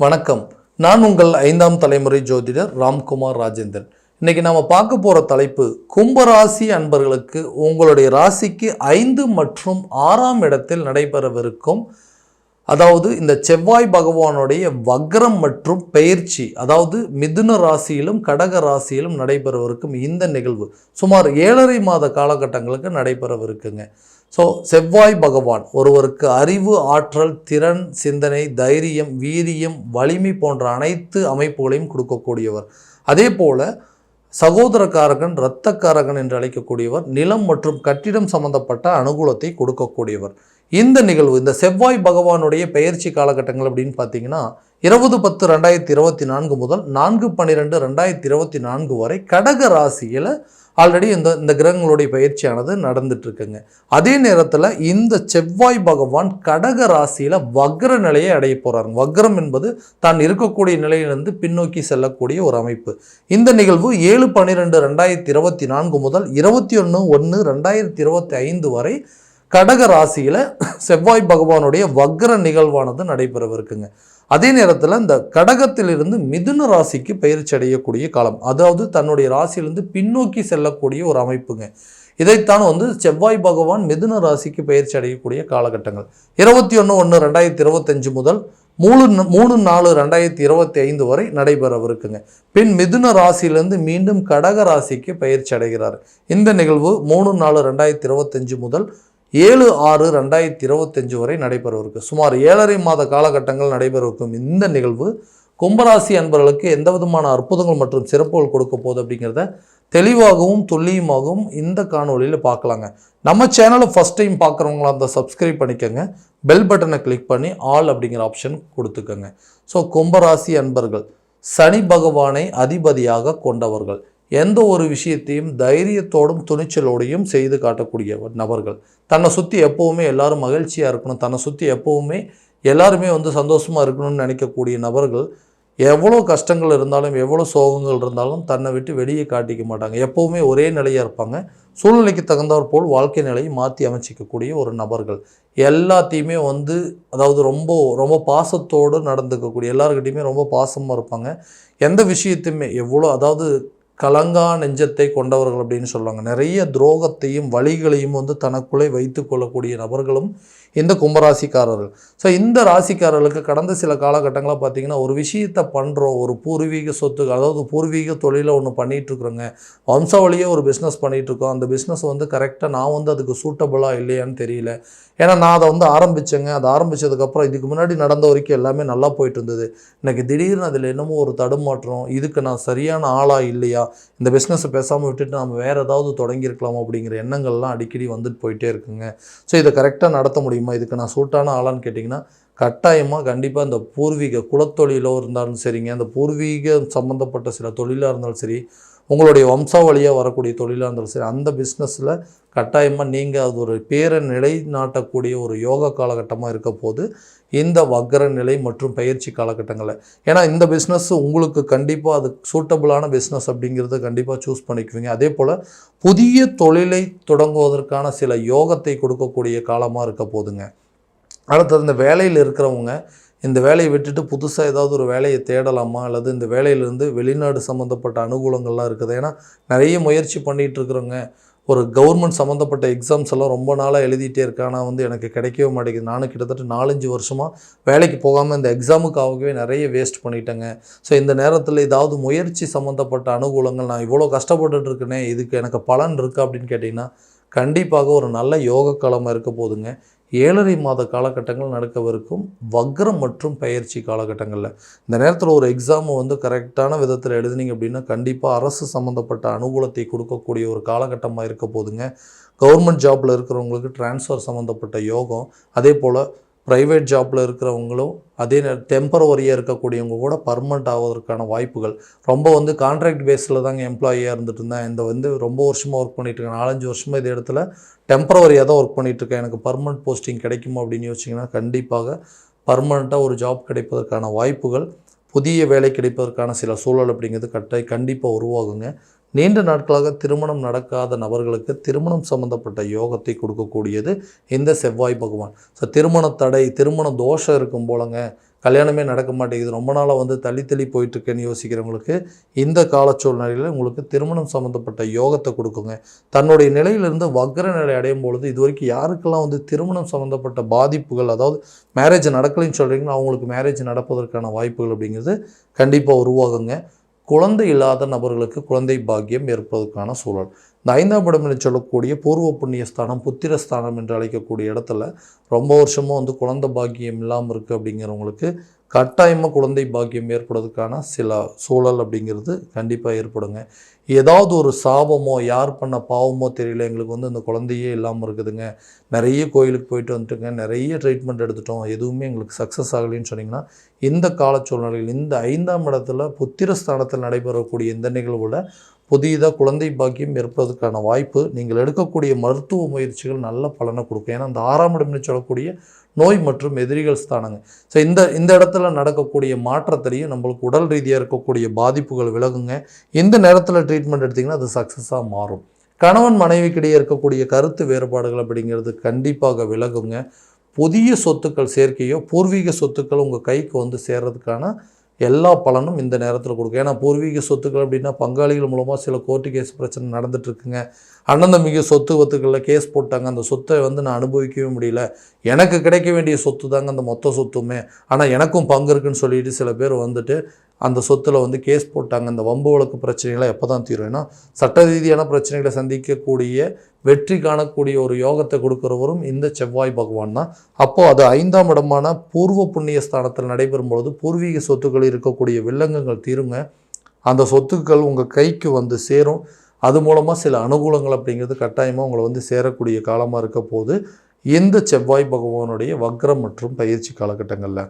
வணக்கம். நான் உங்கள் 5ஆம் தலைமுறை ஜோதிடர் ராம்குமார் ராஜேந்திரன். இன்னைக்கு நாம பார்க்க போற தலைப்பு கும்பராசி அன்பர்களுக்கு உங்களுடைய ராசிக்கு 5 மற்றும் 6ஆம் இடத்தில் நடைபெறவிருக்கும், அதாவது இந்த செவ்வாய் பகவானுடைய வக்ரம் மற்றும் பெயர்ச்சி, அதாவது மிதுன ராசியிலும் கடக ராசியிலும் நடைபெறவிருக்கும் இந்த நிகழ்வு சுமார் 7.5 மாத காலகட்டங்களுக்கு நடைபெறவிருக்குங்க. ஸோ செவ்வாய் பகவான் ஒருவருக்கு அறிவு, ஆற்றல், திறன், சிந்தனை, தைரியம், வீரியம், வலிமை போன்ற அனைத்து அமைப்புகளையும் கொடுக்கக்கூடியவர். அதே போல சகோதரக்காரகன், இரத்தக்காரகன் என்று அழைக்கக்கூடியவர், நிலம் மற்றும் கட்டிடம் சம்பந்தப்பட்ட அனுகூலத்தை கொடுக்கக்கூடியவர். இந்த நிகழ்வு, இந்த செவ்வாய் பகவானுடைய பெயர்ச்சி காலகட்டங்கள் அப்படின்னு பார்த்தீங்கன்னா 20/10/2024 முதல் 4/12/2024 வரை கடக ராசியில் ஆல்ரெடி இந்த கிரகங்களுடைய பயிற்சியானது நடந்துட்டு இருக்குங்க. அதே நேரத்தில் இந்த செவ்வாய் பகவான் கடக ராசியில் வக்ர நிலையை அடைய போகிறாங்க. வக்ரம் என்பது தான் இருக்கக்கூடிய நிலையிலிருந்து பின்னோக்கி செல்லக்கூடிய ஒரு அமைப்பு. இந்த நிகழ்வு 7/12/2024 முதல் 21/1/2025 வரை கடக ராசியில் செவ்வாய் பகவானுடைய வக்ர நிகழ்வானது நடைபெறவிருக்குங்க. அதே நேரத்தில் இந்த கடகத்திலிருந்து மிதுன ராசிக்கு பயிற்சி அடையக்கூடிய காலம், அதாவது தன்னுடைய ராசியிலிருந்து பின்னோக்கி செல்லக்கூடிய ஒரு அமைப்புங்க. இதைத்தான் செவ்வாய் பகவான் மிதுன ராசிக்கு பயிற்சி அடையக்கூடிய காலகட்டங்கள் 21/1/2025 முதல் 3/4/2025 வரை நடைபெறவிருக்குங்க. பின் மிதுன ராசியிலிருந்து மீண்டும் கடக ராசிக்கு பயிற்சி அடைகிறார். இந்த நிகழ்வு 3/4/2025 முதல் 7/6/2025 வரை நடைபெறவிருக்கு. சுமார் 7.5 மாத காலகட்டங்கள் நடைபெறவிருக்கும் இந்த நிகழ்வு கும்பராசி அன்பர்களுக்கு எந்த விதமான அற்புதங்கள் மற்றும் சிறப்புகள் கொடுக்க போகுது அப்படிங்கிறத தெளிவாகவும் துல்லியமாகவும் இந்த காணொலியில் பார்க்கலாங்க. நம்ம சேனலை ஃபஸ்ட் டைம் பார்க்குறவங்களா அந்த சப்ஸ்கிரைப் பண்ணிக்கோங்க, பெல் பட்டனை கிளிக் பண்ணி ஆல் அப்படிங்கிற ஆப்ஷன் கொடுத்துக்கோங்க. ஸோ கும்பராசி அன்பர்கள் சனி பகவானை அதிபதியாக கொண்டவர்கள், எந்த ஒரு விஷயத்தையும் தைரியத்தோடும் துணிச்சலோடையும் செய்து காட்டக்கூடிய நபர்கள், தன்னை சுற்றி எப்போவுமே எல்லாரும் மகிழ்ச்சியாக இருக்கணும், தன்னை சுற்றி எப்போவுமே எல்லாருமே சந்தோஷமாக இருக்கணும்னு நினைக்கக்கூடிய நபர்கள், எவ்வளோ கஷ்டங்கள் இருந்தாலும் எவ்வளோ சோகங்கள் இருந்தாலும் தன்னை விட்டு வெளியே காட்டிக்க மாட்டாங்க. எப்போவுமே ஒரே நிலையாக இருப்பாங்க. சூழ்நிலைக்கு தகுந்தவர் போல் வாழ்க்கை நிலையை மாற்றி அமைச்சிக்கக்கூடிய ஒரு நபர்கள், எல்லாத்தையுமே அதாவது ரொம்ப ரொம்ப பாசத்தோடு நடந்துக்கக்கூடிய, எல்லாருக்கிட்டையுமே ரொம்ப பாசமாக இருப்பாங்க. எந்த விஷயத்தையுமே அதாவது கலங்கா நெஞ்சத்தை கொண்டவர்கள் அப்படின்னு சொல்லுவாங்க. நிறைய துரோகத்தையும் வழிகளையும் தனக்குள்ளே வைத்து கொள்ளக்கூடிய நபர்களும் இந்த கும்பராசிக்காரர்கள். ஸோ இந்த ராசிக்காரர்களுக்கு கடந்த சில காலகட்டங்களாக பார்த்தீங்கன்னா, ஒரு விஷயத்தை பண்ணுறோம், ஒரு பூர்வீக சொத்து, அதாவது பூர்வீக தொழிலை ஒன்று பண்ணிகிட்ருக்குறோங்க, வம்சாவளியாக ஒரு பிஸ்னஸ் பண்ணிகிட்ருக்கோம், அந்த பிஸ்னஸ் கரெக்டாக நான் அதுக்கு சூட்டபுளாக இல்லையான்னு தெரியல. ஏன்னா நான் அதை ஆரம்பித்தேங்க, அதை ஆரம்பித்ததுக்கப்புறம் இதுக்கு முன்னாடி நடந்த வரைக்கும் எல்லாமே நல்லா போயிட்டு இருந்தது, எனக்கு திடீர்னு அதில் என்னமோ ஒரு தடுமாற்றம், இதுக்கு நான் சரியான ஆளாக இல்லையா, இந்த பிஸ்னஸை பேசாமல் விட்டுட்டு நம்ம வேறு ஏதாவது தொடங்கியிருக்கலாமா அப்படிங்கிற எண்ணங்கள்லாம் அடிக்கடி போயிட்டே இருக்குங்க. ஸோ இதை கரெக்டாக நடத்த முடியுமா, இதுக்கு நான் சூட்டான ஆளான்னு கேட்டிங்கன்னா கட்டாயமாக கண்டிப்பாக இந்த பூர்வீக குலத்தொழிலோ இருந்தாலும் சரிங்க, அந்த பூர்வீக சம்மந்தப்பட்ட சில தொழிலாக இருந்தாலும் சரி, உங்களுடைய வம்சாவளியாக வரக்கூடிய தொழிலாக இருந்தாலும் சரி, அந்த பிஸ்னஸில் கட்டாயமாக நீங்கள் அது ஒரு பேரை நிலைநாட்டக்கூடிய ஒரு யோகா காலகட்டமாக இருக்க போது இந்த வக்ர நிலை மற்றும் பயிற்சி காலகட்டங்களில். ஏன்னா இந்த பிஸ்னஸ் உங்களுக்கு கண்டிப்பாக அது சூட்டபுளான பிஸ்னஸ் அப்படிங்கிறத கண்டிப்பாக சூஸ் பண்ணிக்குவீங்க. அதே போல் புதிய தொழிலை தொடங்குவதற்கான சில யோகத்தை கொடுக்கக்கூடிய காலமாக இருக்க போதுங்க. அடுத்தது இந்த வேலையில் இருக்கிறவங்க இந்த வேலையை விட்டுட்டு புதுசாக ஏதாவது ஒரு வேலையை தேடலாமா, அல்லது இந்த வேலையிலேருந்து வெளிநாடு சம்மந்தப்பட்ட அனுகூலங்கள்லாம் இருக்குது. ஏன்னா நிறைய முயற்சி பண்ணிகிட்டு இருக்கிறவங்க, ஒரு கவர்மெண்ட் சம்மந்தப்பட்ட எக்ஸாம்ஸ் எல்லாம் ரொம்ப நாளாக எழுதிட்டே இருக்கேன், ஆனால் எனக்கு கிடைக்கவே மாட்டேங்குது, நானும் கிட்டத்தட்ட 4-5 வருஷமாக வேலைக்கு போகாமல் இந்த எக்ஸாமுக்காகவே நிறைய வேஸ்ட் பண்ணிட்டேங்க. ஸோ இந்த நேரத்தில் ஏதாவது முயற்சி சம்மந்தப்பட்ட அனுகூலங்கள், நான் இவ்வளோ கஷ்டப்பட்டுட்டு இருக்கேனே, இதுக்கு எனக்கு பலன் இருக்கா அப்படின்னு கேட்டிங்கன்னா கண்டிப்பாக ஒரு நல்ல யோக காலமாக இருக்க போதுங்க. 7.5 மாத காலகட்டங்கள் நடக்கவிருக்கும் வக்ரம் மற்றும் பயிற்சி காலகட்டங்களில் இந்த நேரத்தில் ஒரு எக்ஸாமை கரெக்டான விதத்தில் எழுதுனீங்க அப்படின்னா கண்டிப்பாக அரசு சம்மந்தப்பட்ட அனுகூலத்தை கொடுக்கக்கூடிய ஒரு காலகட்டமாக இருக்க போதுங்க. கவர்மெண்ட் ஜாப்பில் இருக்கிறவங்களுக்கு டிரான்ஸ்ஃபர் சம்மந்தப்பட்ட யோகம், அதே போல் ப்ரைவேட் ஜாப்பில் இருக்கிறவங்களும் அதே டெம்பரவரியாக இருக்கக்கூடியவங்க கூட பர்மனெண்ட் ஆவதற்கான வாய்ப்புகள். ரொம்ப கான்ட்ராக்ட் பேஸில் தாங்க எம்ப்ளாயியாக இருந்துட்டு இருந்தேன், இந்த ரொம்ப வருஷமாக ஒர்க் பண்ணிகிட்ருக்கேன், 4-5 வருஷமாக இதே இடத்துல டெம்பரவரியாக தான் ஒர்க் பண்ணிகிட்ருக்கேன், எனக்கு பர்மனெண்ட் போஸ்டிங் கிடைக்குமா அப்படின்னு யோசிச்சிங்கன்னா கண்டிப்பாக பர்மனெண்ட்டாக ஒரு ஜாப் கிடைப்பதற்கான வாய்ப்புகள், புதிய வேலை கிடைப்பதற்கான சில சூழல் அப்படிங்கிறது கண்டிப்பாக உருவாகுங்க. நீண்ட நாட்களாக திருமணம் நடக்காத நபர்களுக்கு திருமணம் சம்பந்தப்பட்ட யோகத்தை கொடுக்கக்கூடியது இந்த செவ்வாய் பகவான். ஸோ திருமண தடை, திருமண தோஷம் இருக்கும் போலங்க, கல்யாணமே நடக்க மாட்டேங்குது, ரொம்ப நாளாக வந்து தள்ளி போயிட்டுருக்கேன்னு யோசிக்கிறவங்களுக்கு இந்த கால சூழ்நிலையில் உங்களுக்கு திருமணம் சம்மந்தப்பட்ட யோகத்தை கொடுக்குங்க. தன்னுடைய நிலையிலிருந்து வக்ர நிலை அடையும் பொழுது இது வரைக்கும் யாருக்கெல்லாம் வந்து திருமணம் சம்மந்தப்பட்ட பாதிப்புகள், அதாவது மேரேஜ் நடக்கலைன்னு சொல்கிறீங்களோ அவங்களுக்கு மேரேஜ் நடப்பதற்கான வாய்ப்புகள் அப்படிங்கிறது கண்டிப்பாக உருவாகுங்க. குழந்தை இல்லாத நபர்களுக்கு குழந்தை பாக்கியம் ஏற்பதற்கான சூழல். இந்த 5ஆம் இடம் என்று சொல்லக்கூடிய பூர்வ புண்ணியஸ்தானம், புத்திரஸ்தானம் என்று அழைக்கக்கூடிய இடத்துல ரொம்ப வருஷமாக வந்து குழந்தை பாக்கியம் இல்லாமல் இருக்குது அப்படிங்கிறவங்களுக்கு கட்டாயமாக குழந்தை பாக்கியம் ஏற்படுறதுக்கான சில சூழல் அப்படிங்கிறது கண்டிப்பாக ஏற்படுங்க. ஏதாவது ஒரு சாபமோ யார் பண்ண பாவமோ தெரியல, எங்களுக்கு வந்து இந்த குழந்தையே இல்லாமல் இருக்குதுங்க, நிறைய கோயிலுக்கு போயிட்டு வந்துட்டுங்க, நிறைய ட்ரீட்மெண்ட் எடுத்துட்டோம், எதுவுமே எங்களுக்கு சக்ஸஸ் ஆகலைன்னு சொன்னிங்கன்னா இந்த கால சூழ்நிலையில் இந்த 5ஆம் இடத்துல புத்திரஸ்தானத்தில் நடைபெறக்கூடிய இந்த நிகழ்வில் புதிதாக குழந்தை பாக்கியம் ஏற்படுவதற்கான வாய்ப்பு, நீங்கள் எடுக்கக்கூடிய மருத்துவ முயற்சிகள் நல்ல பலனை கொடுக்கும். ஏன்னா அந்த 6ஆம் இடம்னு சொல்லக்கூடிய நோய் மற்றும் எதிரிகள் ஸ்தானங்க. ஸோ இந்த இடத்துல நடக்கக்கூடிய மாற்றத்திலையும் நம்மளுக்கு உடல் ரீதியாக இருக்கக்கூடிய பாதிப்புகள் விலகுங்க. இந்த நேரத்தில் ட்ரீட்மெண்ட் எடுத்திங்கன்னா அது சக்ஸஸாக மாறும். கணவன் மனைவிக்கிடையே இருக்கக்கூடிய கருத்து வேறுபாடுகள் அப்படிங்கிறது கண்டிப்பாக விலகுங்க. புதிய சொத்துக்கள் சேர்க்கையோ பூர்வீக சொத்துக்கள் உங்கள் கைக்கு வந்து சேர்றதுக்கான எல்லா பலனும் இந்த நேரத்தில் கொடுக்கும். ஏன்னா பூர்வீக சொத்துக்கள் அப்படின்னா பங்காளிகள் மூலமாக சில கோர்ட்டு கேஸ் பிரச்சனை நடந்துகிட்ருக்குங்க. அண்ணன் தம்பிக்கு சொத்து வத்துக்களில் கேஸ் போட்டாங்க, அந்த சொத்தை வந்து நான் அனுபவிக்கவே முடியல, எனக்கு கிடைக்க வேண்டிய சொத்து தாங்க அந்த மொத்த சொத்துமே, ஆனால் எனக்கும் பங்கு இருக்குன்னு சொல்லிட்டு சில பேர் வந்துட்டு அந்த சொத்தில் வந்து கேஸ் போட்டாங்க. அந்த வம்பு வழக்கு பிரச்சனைகளை எப்போ தான் தீரும்? ஏன்னா சட்ட ரீதியான பிரச்சனைகளை சந்திக்கக்கூடிய வெற்றி காணக்கூடிய ஒரு யோகத்தை கொடுக்குறவரும் இந்த செவ்வாய் பகவான் தான். அப்போது அது 5ஆம் இடமான பூர்வ புண்ணிய ஸ்தானத்தில் நடைபெறும் பொழுது பூர்வீக சொத்துக்கள் இருக்கக்கூடிய வில்லங்கங்கள் தீருங்க. அந்த சொத்துக்கள் உங்கள் கைக்கு வந்து சேரும். அது மூலமாக சில அனுகூலங்கள் அப்படிங்கிறது கட்டாயமாக உங்களை வந்து சேரக்கூடிய காலமாக இருக்க போது இந்த செவ்வாய் பகவானுடைய வக்ரம் மற்றும் பயிற்சி காலகட்டங்களில்.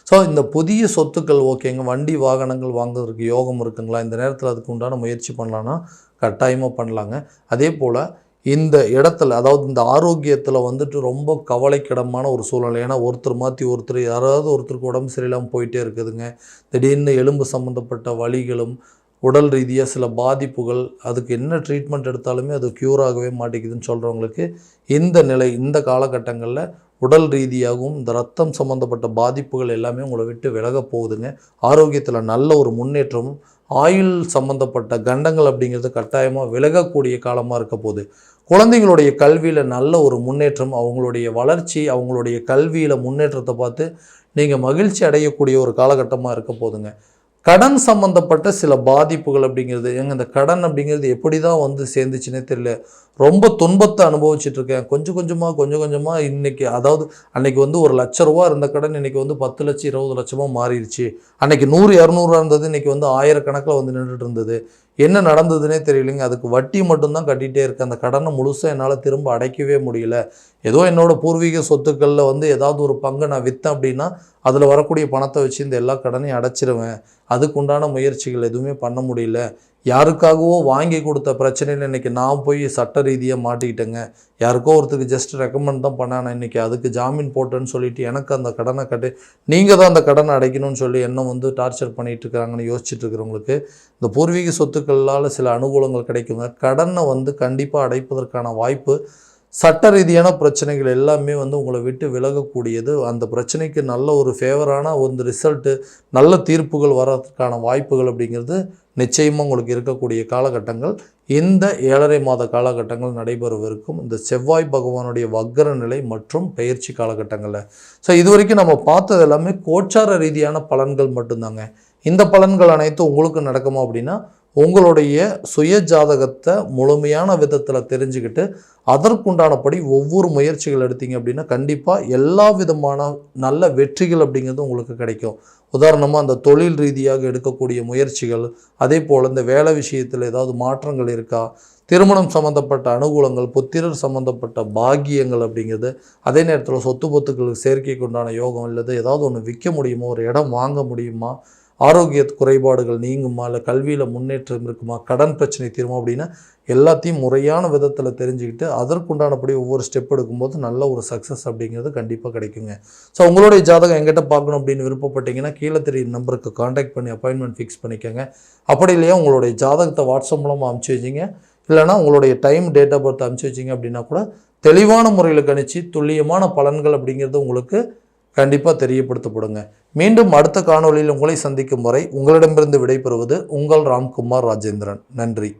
ஸோ இந்த புதிய சொத்துக்கள் ஓகேங்க, வண்டி வாகனங்கள் வாங்குறதுக்கு யோகம் இருக்குங்களா, இந்த நேரத்தில் அதுக்கு உண்டான முயற்சி பண்ணலான்னா கட்டாயமாக பண்ணலாங்க. அதே போல் இந்த இடத்துல, அதாவது இந்த ஆரோக்கியத்தில் வந்துட்டு ரொம்ப கவலைக்கிடமான ஒரு சூழ்நிலை. ஏன்னா ஒருத்தர் மாற்றி ஒருத்தர், யாராவது ஒருத்தருக்கு உடம்பு சரியில்லாமல் போயிட்டே இருக்குதுங்க. திடீர்னு எலும்பு சம்மந்தப்பட்ட வலிகளும் உடல் ரீதியாக சில பாதிப்புகள், அதுக்கு என்ன ட்ரீட்மெண்ட் எடுத்தாலுமே அது க்யூர் ஆகவே மாட்டேங்குதுன்னு சொல்கிறவங்களுக்கு இந்த நிலை, இந்த காலகட்டங்களில் உடல் ரீதியாகவும் இந்த ரத்தம் சம்மந்தப்பட்ட பாதிப்புகள் எல்லாமே உங்களை விட்டு விலக போகுதுங்க. ஆரோக்கியத்தில் நல்ல ஒரு முன்னேற்றமும், ஆயுள் சம்மந்தப்பட்ட கண்டங்கள் அப்படிங்கிறது கட்டாயமாக விலகக்கூடிய காலமாக இருக்க போகுது. குழந்தைங்களுடைய கல்வியில் நல்ல ஒரு முன்னேற்றம், அவங்களுடைய வளர்ச்சி, அவங்களுடைய கல்வியில் முன்னேற்றத்தை பார்த்து நீங்கள் மகிழ்ச்சி அடையக்கூடிய ஒரு காலகட்டமாக இருக்க போகுதுங்க. கடன் சம்மந்தப்பட்ட சில பாதிப்புகள் அப்படிங்கிறது, இந்த கடன் அப்படிங்கிறது எப்படி தான் வந்து சேர்ந்துச்சுன்னே தெரியல, ரொம்ப துன்பத்தை அனுபவிச்சுட்ருக்கேன். கொஞ்சம் கொஞ்சமாக இன்றைக்கி, அதாவது அன்றைக்கி வந்து ஒரு ₹1,00,000 இருந்த கடன் இன்றைக்கி வந்து 10 லட்சம் 20 லட்சமாக மாறிடுச்சு. அன்றைக்கி 100 200 இருந்தது, இன்றைக்கி வந்து 1000 கணக்கில் வந்து நின்றுட்டு இருந்தது. என்ன நடந்ததுன்னே தெரியலைங்க. அதுக்கு வட்டி மட்டும்தான் கட்டிகிட்டே இருக்குது. அந்த கடனை முழுசாக என்னால் திரும்ப அடைக்கவே முடியல. ஏதோ என்னோடய பூர்வீக சொத்துக்களில் வந்து ஏதாவது ஒரு பங்கை நான் விற்றேன் அப்படின்னா அதில் வரக்கூடிய பணத்தை வச்சு இந்த எல்லா கடனையும் அடைச்சிருவேன். அதுக்குண்டான முயற்சிகள் எதுவுமே பண்ண முடியல. யாருக்காகவோ வாங்கி கொடுத்த பிரச்சனையில் இன்றைக்கி நான் போய் சட்ட ரீதியாக மாட்டிக்கிட்டேங்க. யாருக்கோ ஒருத்தருக்கு ஜஸ்ட் ரெக்கமெண்ட் தான் பண்ணேன், நான் இன்றைக்கி அதுக்கு ஜாமீன் போட்டேன்னு சொல்லிவிட்டு எனக்கு அந்த கடனை கட்டி நீங்கள் தான் அந்த கடனை அடைக்கணும்னு சொல்லி என்ன வந்து டார்ச்சர் பண்ணிகிட்டு இருக்கிறாங்கன்னு யோசிச்சுட்டு இருக்கிறவங்களுக்கு இந்த பூர்வீக சொத்துக்களால் சில அனுகூலங்கள் கிடைக்குங்க. கடனை வந்து கண்டிப்பாக அடைப்பதற்கான வாய்ப்பு, சட்ட ரீதியான பிரச்சனைகள் எல்லாமே வந்து உங்களை விட்டு விலகக்கூடியது. அந்த பிரச்சனைக்கு நல்ல ஒரு ஃபேவரான ஒரு ரிசல்ட்டு, நல்ல தீர்ப்புகள் வர்றதுக்கான வாய்ப்புகள் அப்படிங்கிறது நிச்சயமாக உங்களுக்கு இருக்கக்கூடிய காலகட்டங்கள் இந்த 7.5 மாத காலகட்டங்கள் நடைபெறவிருக்கும் இந்த செவ்வாய் பகவானுடைய வக்ர நிலை மற்றும் பயிற்சி காலகட்டங்களில். ஸோ இது வரைக்கும் நம்ம பார்த்தது எல்லாமே கோச்சார ரீதியான பலன்கள் மட்டும்தாங்க. இந்த பலன்கள் அனைத்தும் உங்களுக்கு நடக்குமா அப்படின்னா உங்களுடைய சுய ஜாதகத்தை முழுமையான விதத்தில் தெரிஞ்சுக்கிட்டு அதற்குண்டானபடி ஒவ்வொரு முயற்சிகள் எடுத்தீங்க அப்படின்னா கண்டிப்பாக எல்லா விதமான நல்ல வெற்றிகள் அப்படிங்கிறது உங்களுக்கு கிடைக்கும். உதாரணமாக அந்த தொழில் ரீதியாக எடுக்கக்கூடிய முயற்சிகள், அதே போல் இந்த வேலை விஷயத்தில் ஏதாவது மாற்றங்கள் இருக்கா, திருமணம் சம்மந்தப்பட்ட அனுகூலங்கள், புத்திரர் சம்மந்தப்பட்ட பாக்கியங்கள் அப்படிங்கிறது, அதே நேரத்தில் சொத்து பொத்துக்களுக்கு சேர்க்கைக்கு உண்டான யோகம், இல்லது ஏதாவது ஒன்று விற்க முடியுமா, ஒரு இடம் வாங்க முடியுமா, ஆரோக்கிய குறைபாடுகள் நீங்குமா, இல்லை கல்வியில் முன்னேற்றம் இருக்குமா, கடன் பிரச்சனை தீருமா அப்படின்னா எல்லாத்தையும் முறையான விதத்தில் தெரிஞ்சுக்கிட்டு அதற்குண்டானபடி ஒவ்வொரு ஸ்டெப் எடுக்கும்போது நல்ல ஒரு சக்ஸஸ் அப்படிங்கிறது கண்டிப்பாக கிடைக்குங்க. ஸோ உங்களுடைய ஜாதகம் எங்கிட்ட பார்க்கணும் அப்படின்னு விருப்பப்பட்டீங்கன்னா கீழே தெரியும் நம்பருக்கு காண்டாக்ட் பண்ணி அப்பாயின்மெண்ட் ஃபிக்ஸ் பண்ணிக்கோங்க. அப்படி இல்லையா உங்களுடைய ஜாதகத்தை வாட்ஸ்அப் மூலமாக அனுப்பிச்சி வச்சிங்க, இல்லைனா உங்களுடைய டைம் டேட் ஆஃப் பர்த் அனுப்பிச்சி வச்சிங்க அப்படின்னா கூட தெளிவான முறையில் கணிச்சு துல்லியமான பலன்கள் அப்படிங்கிறது உங்களுக்கு கண்டிப்பாக தெரியப்படுத்தப்படுங்க. மீண்டும் அடுத்த காணொளியில் உங்களை சந்திக்கும் வரை உங்களிடமிருந்து விடைபெறுவது உங்கள் ராம்குமார் ராஜேந்திரன். நன்றி.